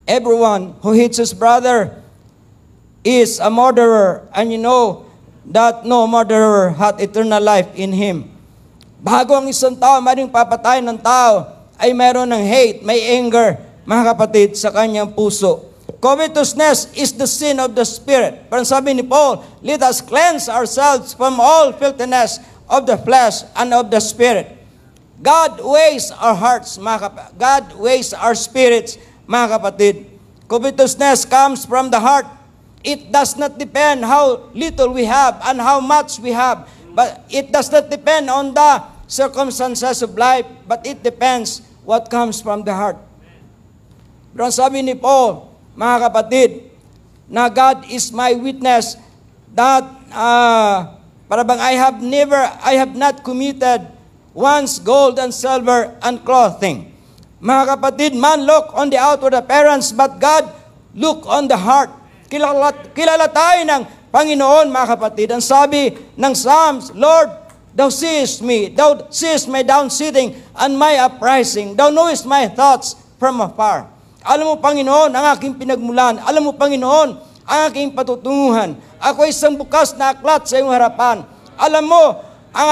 Everyone who hates his brother is a murderer, and you know that no murderer hath eternal life in him. Bago ang isang tao maring papatay ng tao, ay mayroon ng hate, may anger, mga kapatid, sa kanyang puso. Covetousness is the sin of the spirit. Parang sabi ni Paul, let us cleanse ourselves from all filthiness of the flesh and of the spirit. God weighs our hearts, God weighs our spirits, mga kapatid. Covetousness comes from the heart. It does not depend how little we have and how much we have. But it does not depend on the circumstances of life, but it depends what comes from the heart. Pero sabi ni Paul, mga kapatid, na God is my witness that parabang I have not committed once gold and silver and clothing. Mga kapatid, man look on the outward appearance, but God look on the heart. Kilala tayo ng Panginoon, mga kapatid. Ang sabi ng Psalms, Lord, Thou seest me. Thou seest my downsitting and my uprising. Thou knowest my thoughts from afar. Alam mo, Panginoon, ang aking pinagmulan. Alam mo, Panginoon, ang aking patutunguhan. Ako isang bukas na aklat sa iyong harapan. Alam mo, ang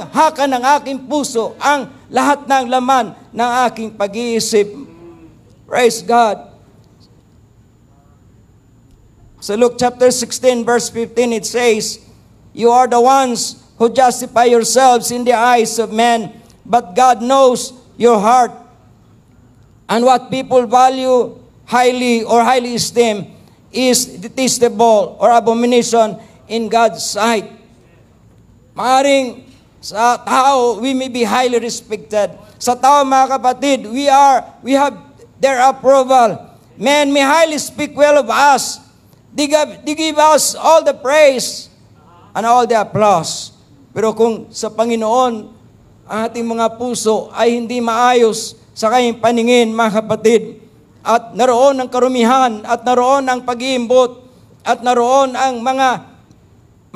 haka ng aking puso, ang lahat ng laman ng aking pag-iisip. Praise God. So Luke chapter 16 verse 15, it says, you are the ones who justify yourselves in the eyes of men, but God knows your heart. And what people value highly or highly esteem is detestable or abomination in God's sight. Maaring sa tao, we may be highly respected. Sa tao, mga kapatid, we have their approval. Men may highly speak well of us. They give us all the praise and all the applause. Pero kung sa Panginoon, ang ating mga puso ay hindi maayos sa kanyang paningin, mga kapatid, at naroon ang karumihan, at naroon ang pag-iimbot, at naroon ang mga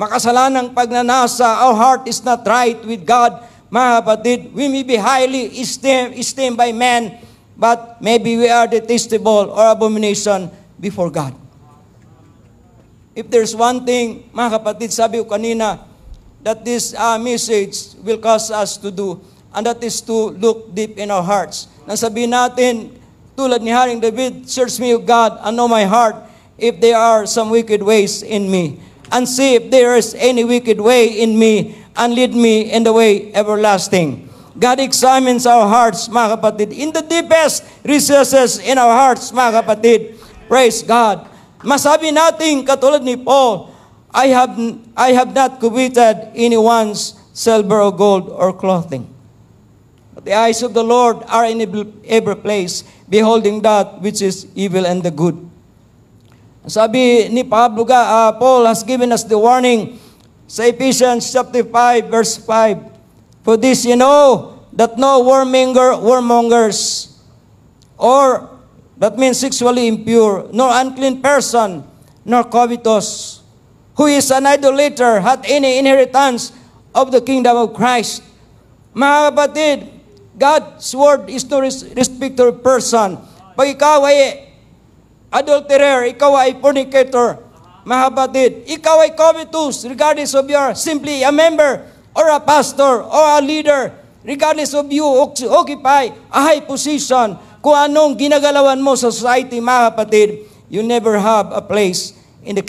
makasalanang pagnanasa, our heart is not right with God, mga kapatid, we may be highly esteemed by men, but maybe we are detestable or abomination before God. If there's one thing, mga kapatid, sabi ko kanina, that this message will cause us to do, and that is to look deep in our hearts. Nang sabihin natin, tulad ni Haring David, search me, O God, and know my heart, if there are some wicked ways in me, and see if there is any wicked way in me, and lead me in the way everlasting. God examines our hearts, mga kapatid, in the deepest recesses in our hearts, mga kapatid. Praise God. Masabi natin, katulad ni Paul, I have not coveted anyone's silver or gold or clothing. But the eyes of the Lord are in every place, beholding that which is evil and the good. Sabi ni Pablo, Paul has given us the warning sa Ephesians chapter 5, verse 5. For this you know, that no warmongers, or that means sexually impure, nor unclean person, nor covetous, who is an idolater, hath any inheritance of the kingdom of Christ. Mga kapatid, God's word is no respecter of person. Pag ikaw ay adulterer, ikaw ay fornicator, mga kapatid, ikaw ay covetous, regardless of your simply a member, or a pastor, or a leader, regardless of you occupy a high position, kung anong ginagalawan mo sa society, mga kapatid, you never have a place in the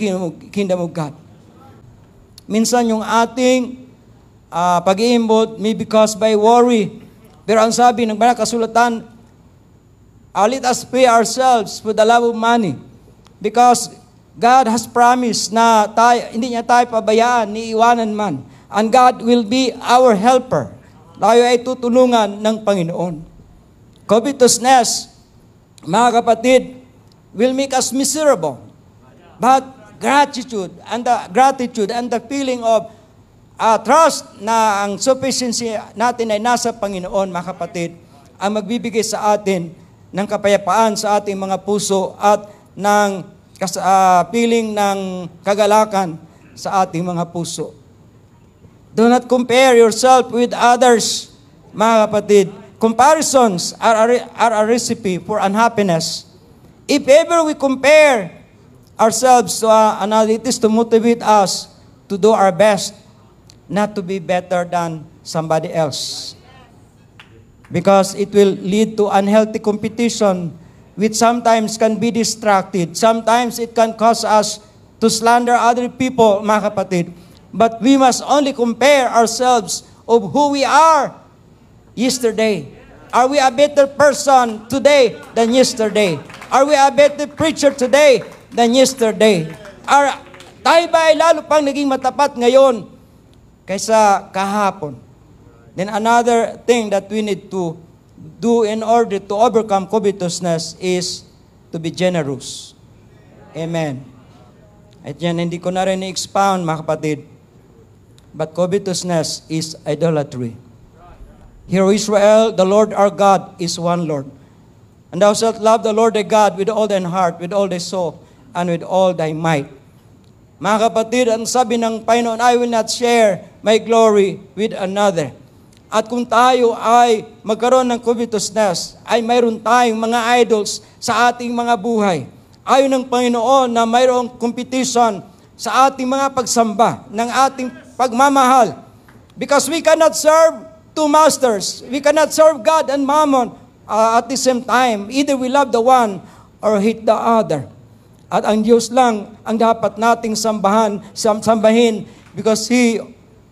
kingdom of God. Minsan yung ating pag-iimbot may because by worry. Pero ang sabi ng banal kasulatan, let us pay ourselves for the love of money. Because God has promised na hindi niya tayo pabayaan, ni iwanan man. And God will be our helper. Tayo ay tutulungan ng Panginoon. Covetousness, mga kapatid, will make us miserable. But gratitude and the feeling of trust na ang sufficiency natin ay nasa Panginoon, mga kapatid, ang magbibigay sa atin ng kapayapaan sa ating mga puso at ng feeling ng kagalakan sa ating mga puso. Do not compare yourself with others, mga kapatid. Comparisons are a recipe for unhappiness. If ever we compare ourselves to another, it is to motivate us to do our best, not to be better than somebody else. Because it will lead to unhealthy competition, which sometimes can be distracted. Sometimes it can cause us to slander other people, mga kapatid. But we must only compare ourselves of who we are yesterday. Are we a better person today than yesterday? Are we a better preacher today than yesterday? Tayo ba ay lalo pang naging matapat ngayon kaysa kahapon? Then another thing that we need to do in order to overcome covetousness is to be generous. Amen. At yan, hindi ko na rin i-expound, mga kapatid. But covetousness is idolatry. Hear, Israel, the Lord our God is one Lord. And thou shalt love the Lord thy God with all thine heart, with all thy soul, and with all thy might. Mga kapatid, ang sabi ng Panginoon, I will not share my glory with another. At kung tayo ay magkaroon ng covetousness, ay mayroon tayong mga idols sa ating mga buhay. Ayon ng Panginoon na mayroong competition sa ating mga pagsamba, ng ating pagmamahal. Because we cannot serve two masters. We cannot serve God and Mammon at the same time. Either we love the one or hate the other. At ang Diyos lang ang dapat nating sambahin because He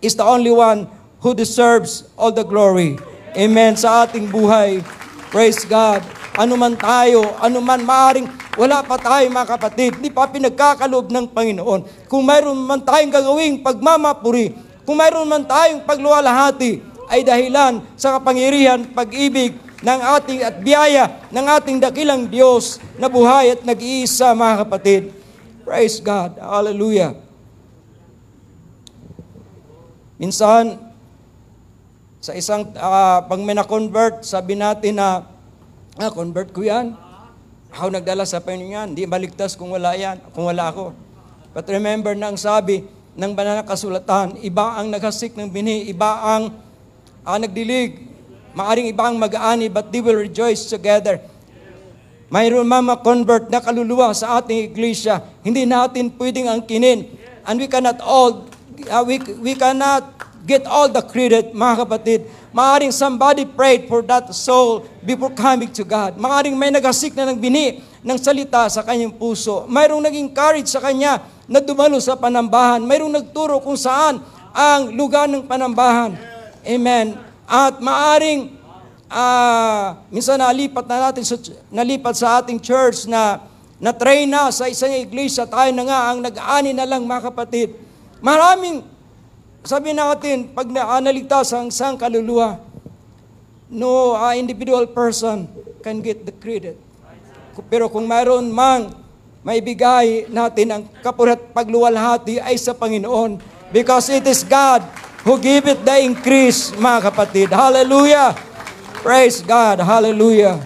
is the only one who deserves all the glory. Amen. Sa ating buhay. Praise God. Ano man tayo, ano man maaring, wala pa tayo mga kapatid, di pa pinagkakaloob ng Panginoon. Kung mayroon man tayong gagawing pagmamapuri, kung mayroon man tayong pagluwalhati, ay dahilan sa kapangyarihan, pag-ibig ng ating at biyaya ng ating dakilang Diyos na buhay at nag-iisa, mga kapatid. Praise God. Hallelujah. Minsan, sa isang, pag may na-convert, sabi natin na, convert ko yan. Ako nagdala sa Panginoon yan. Hindi maligtas kung wala yan, kung wala ako. But remember na ang sabi ng banal na kasulatan, iba ang naghasik ng binhi, iba ang nagdilig, maaring iba ang mag-aani, but they will rejoice together. Mayroon mga convert na kaluluwa sa ating iglesia, hindi natin pwedeng angkinin. And we cannot we cannot get all the credit, mga kapatid. Maaring somebody prayed for that soul before coming to God. Maaring may naghasik na ng bini ng salita sa kanyang puso. Mayroong naging courage sa kanya na dumalo sa panambahan. Mayroong nagturo kung saan ang lugar ng panambahan. Amen. At maaring minsan nalipat sa ating church na train na sa isang iglesia, tayo na nga ang nag-aani na lang, mga kapatid. Maraming sabi natin, pag naligtas ang isang kaluluwa, no individual person can get the credit. Pero kung mayroon mang maibigay natin ang kapurat pagluwalhati ay sa Panginoon. Because it is God who give it the increase, mga kapatid. Hallelujah! Praise God! Hallelujah!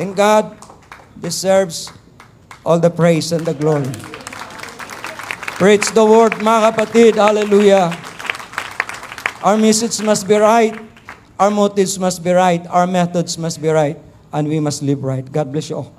Then God deserves all the praise and the glory. Preach the word, mga kapatid. Hallelujah! Our message must be right. Our motives must be right. Our methods must be right. And we must live right. God bless you all.